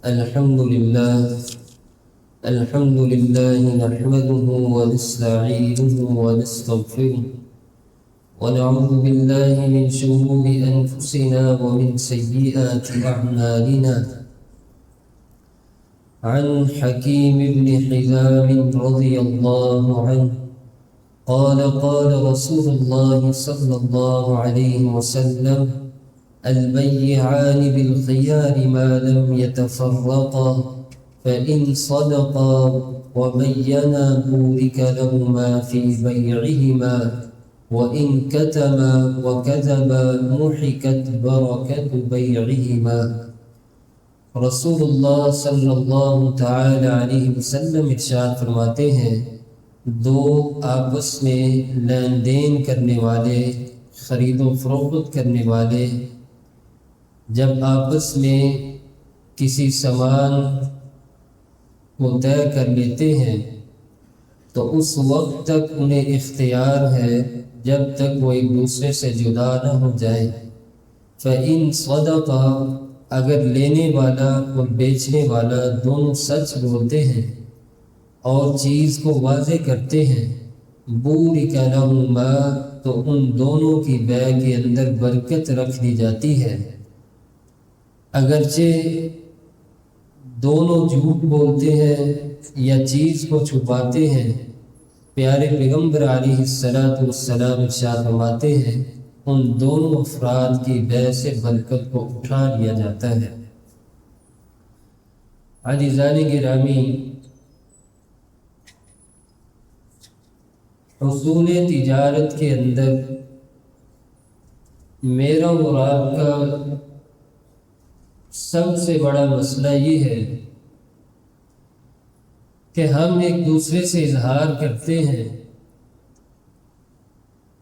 الحمد لله نحمده ونستعينه ونستغفره ونعوذ بالله من شرور أنفسنا ومن سيئات أعمالنا. عن حكيم بن حزام رضي الله عنه قال رسول الله صلى الله عليه وسلم: البيعان بالخيار ما لم يتفرقا، فإن صدقا وبينا بورك لهما في بيعهما، وإن كتما وكذبا محكت بركة بيعهما. رسول اللہ صلی اللہ تعالی علیہ وسلم ارشاد فرماتے ہیں، دو آپس میں لین دین کرنے والے، خرید و فروخت کرنے والے جب آپس میں کسی سامان کو طے کر لیتے ہیں تو اس وقت تک انہیں اختیار ہے جب تک وہ ایک دوسرے سے جدا نہ ہو جائیں۔ فَإِن صَدَقَا، اگر لینے والا اور بیچنے والا دونوں سچ بولتے ہیں اور چیز کو واضح کرتے ہیں، بُورِكَ لَهُمَا، تو ان دونوں کی بیع کے اندر برکت رکھ دی جاتی ہے۔ اگرچہ دونوں جھوٹ بولتے ہیں یا چیز کو چھپاتے ہیں، پیارے پیغمبر علیہ السلام ارشاد فرماتے ہیں ان دونوں افراد کی بیع سے برکت کو اٹھا لیا جاتا ہے۔ عزیزان گرامی، حصول تجارت کے اندر میرا اور آپ کا سب سے بڑا مسئلہ یہ ہے کہ ہم ایک دوسرے سے اظہار کرتے ہیں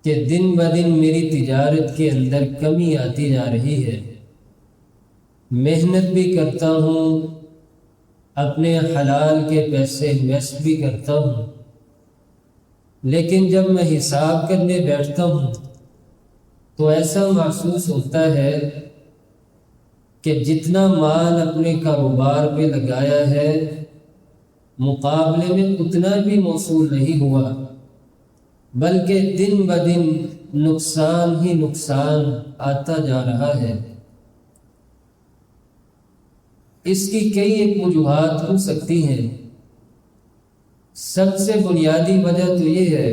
کہ دن بدن میری تجارت کے اندر کمی آتی جا رہی ہے، محنت بھی کرتا ہوں، اپنے حلال کے پیسے انویسٹ بھی کرتا ہوں، لیکن جب میں حساب کرنے بیٹھتا ہوں تو ایسا محسوس ہوتا ہے کہ جتنا مال اپنے کاروبار پہ لگایا ہے مقابلے میں اتنا بھی موصول نہیں ہوا، بلکہ دن بدن نقصان ہی نقصان آتا جا رہا ہے۔ اس کی کئی ایک وجوہات ہو سکتی ہیں۔ سب سے بنیادی وجہ تو یہ ہے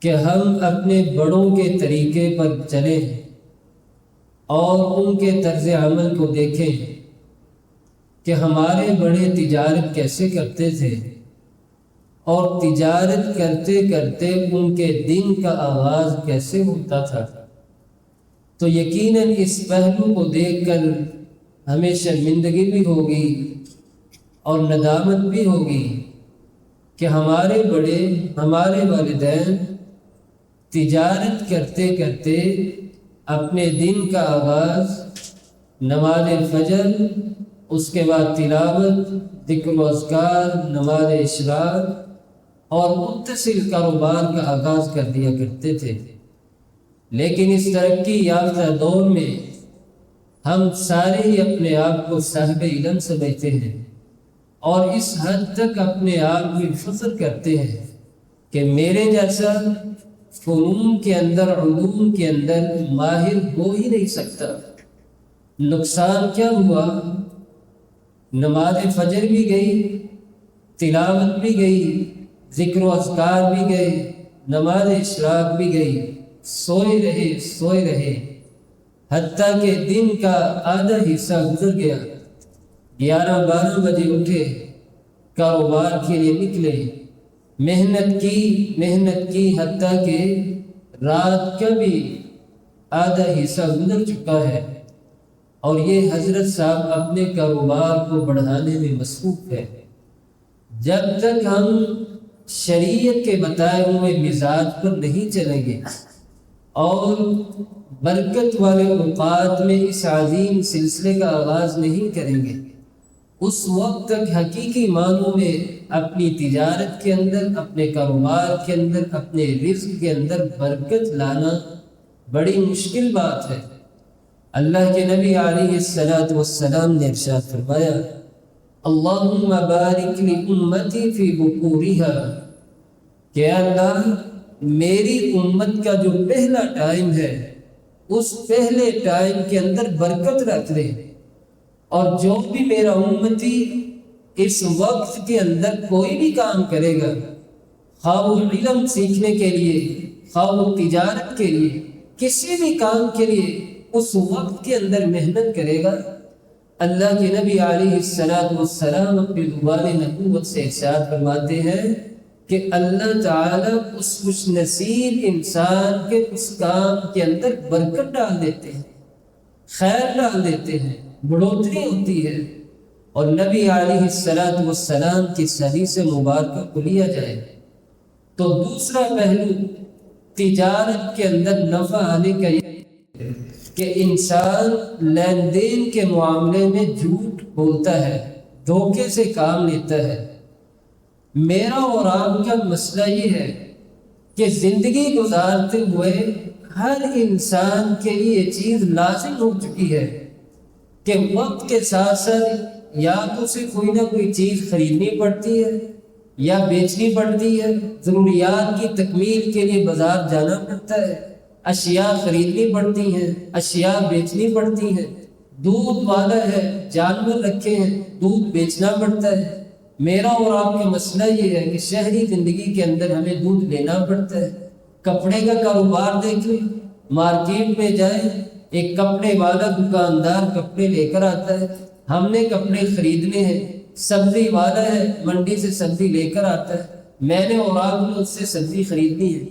کہ ہم اپنے بڑوں کے طریقے پر چلیں اور ان کے طرز عمل کو دیکھیں کہ ہمارے بڑے تجارت کیسے کرتے تھے، اور تجارت کرتے کرتے ان کے دن کا آغاز کیسے ہوتا تھا، تو یقیناً اس پہلو کو دیکھ کر ہمیں شرمندگی بھی ہوگی اور ندامت بھی ہوگی کہ ہمارے بڑے، ہمارے والدین تجارت کرتے کرتے اپنے دن کا آغاز نماز فجر، اس کے بعد تلاوت، ذکر و اذکار، نماز اشراق اور متصل کاروبار کا آغاز کر دیا کرتے تھے۔ لیکن اس ترقی یافتہ دور میں ہم سارے ہی اپنے آپ کو صاحب علم سمجھتے ہیں اور اس حد تک اپنے آپ میں فخر کرتے ہیں کہ میرے جیسا فنون کے اندر، علوم کے اندر ماہر ہو ہی نہیں سکتا۔ نقصان کیا ہوا؟ نماز فجر بھی گئی، تلاوت بھی گئی، ذکر و اذکار بھی گئے، نماز اشراق بھی گئی، سوئے رہے حتیٰ کہ دن کا آدھا حصہ گزر گیا، 11-12 بجے اٹھے، کاروبار کے لیے نکلے، محنت کی حتیٰ کہ رات کا بھی آدھا حصہ گزر چکا ہے، اور یہ حضرت صاحب اپنے کاروبار کو بڑھانے میں مصروف ہے۔ جب تک ہم شریعت کے بتائے ہوئے مزاج پر نہیں چلیں گے اور برکت والے اوقات میں اس عظیم سلسلے کا آغاز نہیں کریں گے، اس وقت تک حقیقی معنوں میں اپنی تجارت کے اندر، اپنے کاروبار کے اندر، اپنے رزق کے اندر برکت لانا بڑی مشکل بات ہے۔ اللہ کے نبی علیہ الصلوۃ والسلام نے ارشاد فرمایا اللہم بارک لامتی فی بکورها کہ اللہ میری امت کا جو پہلا ٹائم ہے اس پہلے ٹائم کے اندر برکت رکھ دے، اور جو بھی میرا امتی اس وقت کے اندر کوئی بھی کام کرے گا، خواہ وہ علم سیکھنے کے لیے، خواہ وہ تجارت کے لیے، کسی بھی کام کے لیے اس وقت کے اندر محنت کرے گا، اللہ کے نبی علیہ الصلوۃ والسلام اپنی زبان نبوت سے ارشاد فرماتے ہیں کہ اللہ تعالیٰ اس خوش نصیب انسان کے اس کام کے اندر برکت ڈال دیتے ہیں، خیر ڈال دیتے ہیں، بڑھوتری ہوتی ہے۔ اور نبی علیہ الصلوۃ والسلام کی حدیث مبارکہ کو لیا جائے تو دوسرا پہلو تجارت کے اندر نفع آنے کا یہ کہ انسان لین دین کے معاملے میں جھوٹ بولتا ہے، دھوکے سے کام لیتا ہے۔ میرا اور آپ کا مسئلہ یہ ہے کہ زندگی گزارتے ہوئے ہر انسان کے لیے یہ چیز لازم ہو چکی ہے کہ وقت کے ساتھ ساتھ یا تو اسے کوئی نہ کوئی چیز خریدنی پڑتی ہے یا بیچنی پڑتی ہے، ضروریات کی تکمیل کے لیے بازار جانا پڑتا ہے، اشیاء خریدنی پڑتی ہیں، اشیاء بیچنی پڑتی ہیں، دودھ والا ہے، جانور رکھے ہیں، دودھ بیچنا پڑتا ہے۔ میرا اور آپ کا مسئلہ یہ ہے کہ شہری زندگی کے اندر ہمیں دودھ لینا پڑتا ہے۔ کپڑے کا کاروبار دیکھ لیں، مارکیٹ میں جائیں، ایک کپڑے والا دکاندار کپڑے لے کر آتا ہے، ہم نے کپڑے خریدنے ہیں، سبزی والا ہے منڈی سے سبزی لے کر آتا ہے، میں نے اور آپ نے اس سے سبزی خریدنی ہے۔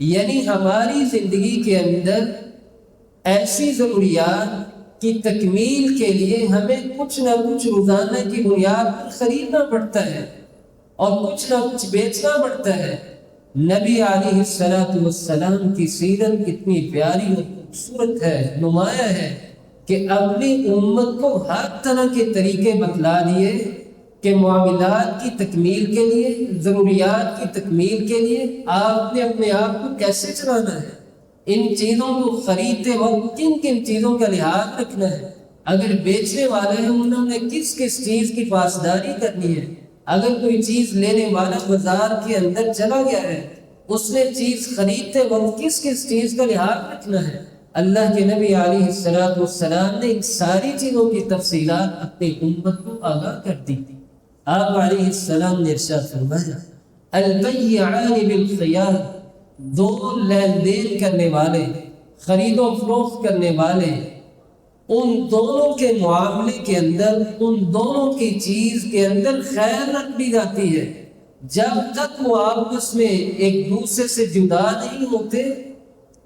یعنی ہماری زندگی کے اندر ایسی ضروریات کی تکمیل کے لیے ہمیں کچھ نہ کچھ روزانہ کی بنیاد پر خریدنا پڑتا ہے اور کچھ نہ کچھ بیچنا پڑتا ہے۔ نبی علیہ الصلوۃ والسلام کی سیرت اتنی پیاری اور خوبصورت ہے، نمایاں ہے کہ اپنی امت کو ہر طرح کے طریقے بتلا دیے کہ معاملات کی تکمیل کے لیے، ضروریات کی تکمیل کے لیے آپ نے اپنے آپ کو کیسے چلانا ہے، ان چیزوں کو خریدتے وقت کن کن چیزوں کا لحاظ رکھنا ہے، اگر بیچنے والے ہیں انہوں نے کس کس چیز کی پاسداری کرنی ہے، اگر کوئی چیز لینے والا بازار کے اندر چلا گیا ہے اس نے چیز خریدتے وقت کس کس چیز کا لحاظ رکھنا ہے۔ اللہ کے نبی علیہ الصلوۃ والسلام نے ان ساری چیزوں کی تفصیلات اپنی امت کو آگاہ کر دی تھی۔ آپ علیہ السلام نے ارشاد فرمایا البیعان بالخیار، دو لین دین کرنے والے، خرید و فروخت کرنے والے، ان دونوں کے معاملے کے اندر، ان دونوں کی چیز کے اندر خیر رکھ دی جاتی ہے جب تک وہ آپس میں ایک دوسرے سے جدا نہیں ہوتے،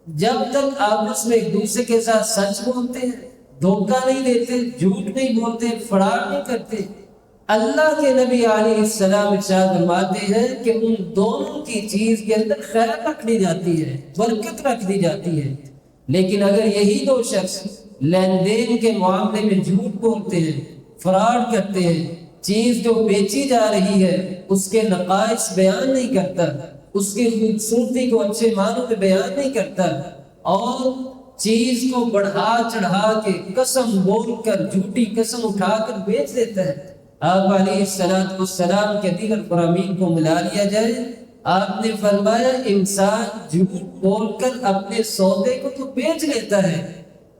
جب تک آپس میں ایک دوسرے کے ساتھ سچ بولتے ہیں، دھوکہ نہیں دیتے، جھوٹ نہیں بولتے، فراڈ نہیں کرتے۔ اللہ کے نبی علیہ السلام ارشاد فرماتے ہیں کہ ان دونوں کی چیز کے اندر خیر رکھ دی جاتی ہے، برکت رکھ دی جاتی ہے۔ لیکن اگر یہی دو شخص لین دین کے معاملے میں جھوٹ بولتے ہیں، فراڈ کرتے ہیں، چیز جو بیچی جا رہی ہے اس کے نقائص بیان نہیں کرتا، اس کی خوبصورتی کو اچھے معنوں میں بیان نہیں کرتا، اور چیز کو بڑھا چڑھا کے قسم بول کر، جھوٹی قسم اٹھا کر بیچ دیتا ہے، آپ علیہ الصلوۃ والسلام کے دیگر فرامین کو ملا لیا جائے، آپ نے فرمایا انسان جھوٹ بول کر اپنے سودے کو تو بیچ لیتا ہے،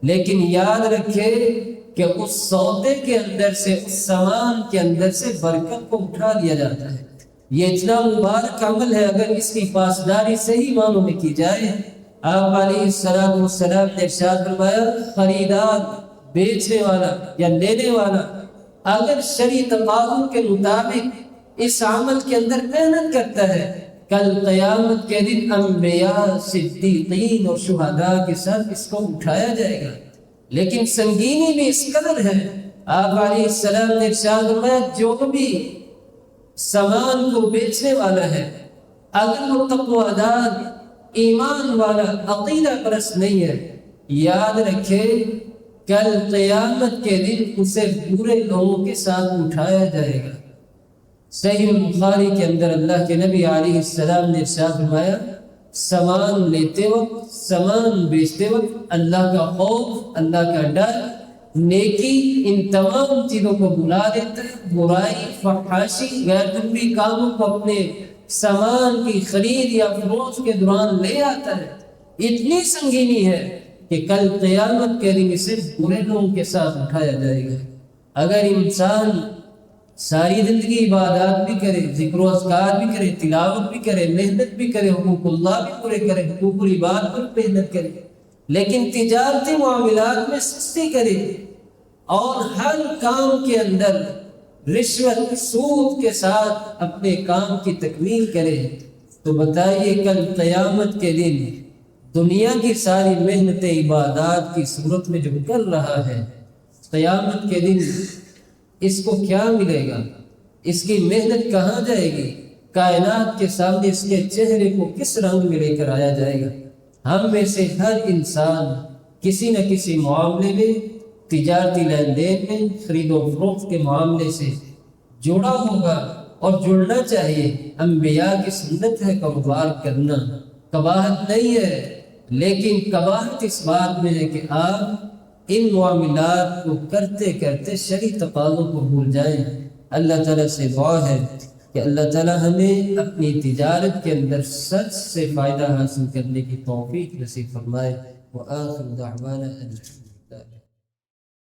لیکن یاد رکھے کہ اس سودے کے اندر سے، اس سامان کے اندر سے برکت کو اٹھا لیا جاتا ہے۔ یہ اتنا مبارک عمل ہے، اگر اس کی پاسداری صحیح معنوں میں کی جائے۔ آپ علیہ السلام نے ارشاد فرمایا خریدار، بیچنے والا یا لینے والا اگر شرعی تقاضوں کے مطابق اس عمل کے اندر محنت کرتا ہے، کل قیامت کے دن انبیاء، صدیقین اور شہداء کے ساتھ اس کو اٹھایا جائے گا۔ لیکن سنگینی بھی اس قدر ہے، آپ علیہ السلام نے ارشاد فرمایا جو بھی سامان کو بیچنے والا ہے اگر وہ تقوی دار، ایمان والا، عقیدہ پرست نہیں ہے، یاد رکھے کل قیامت کے دن اسے برے لوگوں کے ساتھ اٹھایا جائے گا۔ صحیح البخاری کے اندر اللہ کے نبی علیہ السلام نے ارشاد فرمایا سامان لیتے وقت، سامان بیچتے وقت اللہ کا خوف، اللہ کا ڈر، نیکی، ان تمام چیزوں کو بلا دیتا ہے۔ برائی، فحاشی، غیر ضروری کاموں کو اپنے سامان کی خرید یا فروخت کے دوران لے آتا ہے۔ اتنی سنگینی ہے کہ کل قیامت کے دن اسے برے لوگوں کے ساتھ اٹھایا جائے گا۔ اگر انسان ساری زندگی عبادات بھی کرے، ذکر و اذکار بھی کرے، تلاوت بھی کرے، محنت بھی کرے، حقوق اللہ بھی پورے کرے، حقوق العباد پر محنت کرے، لیکن تجارتی معاملات میں سستی کرے اور ہر کام کے اندر رشوت، سود کے ساتھ اپنے کام کی تکمیل کرے، تو بتائیے کل قیامت کے دن دنیا کی ساری محنت عبادات کی صورت میں جو کر رہا ہے، قیامت کے دن اس کو کیا ملے گا؟ اس کی محنت کہاں جائے گی؟ کائنات کے سامنے اس کے چہرے کو کس رنگ میں لے کر آیا جائے گا؟ ہم میں سے ہر انسان کسی نہ کسی معاملے میں، تجارتی لین دین میں، خرید و فروخت کے معاملے سے جڑا ہوگا، اور جڑنا چاہیے۔ انبیاء کی سنت ہے کاروبار کرنا، قباحت نہیں ہے، لیکن قباحت اس بات میں ہے کہ آپ ان معاملات کو کرتے کرتے شرعی تقاضوں کو بھول جائیں۔ اللہ تعالیٰ سے دعا ہے کہ اللہ تعالیٰ ہمیں اپنی تجارت کے اندر سچ سے فائدہ حاصل کرنے کی توفیق نصیب فرمائے۔ وآخر دعوانا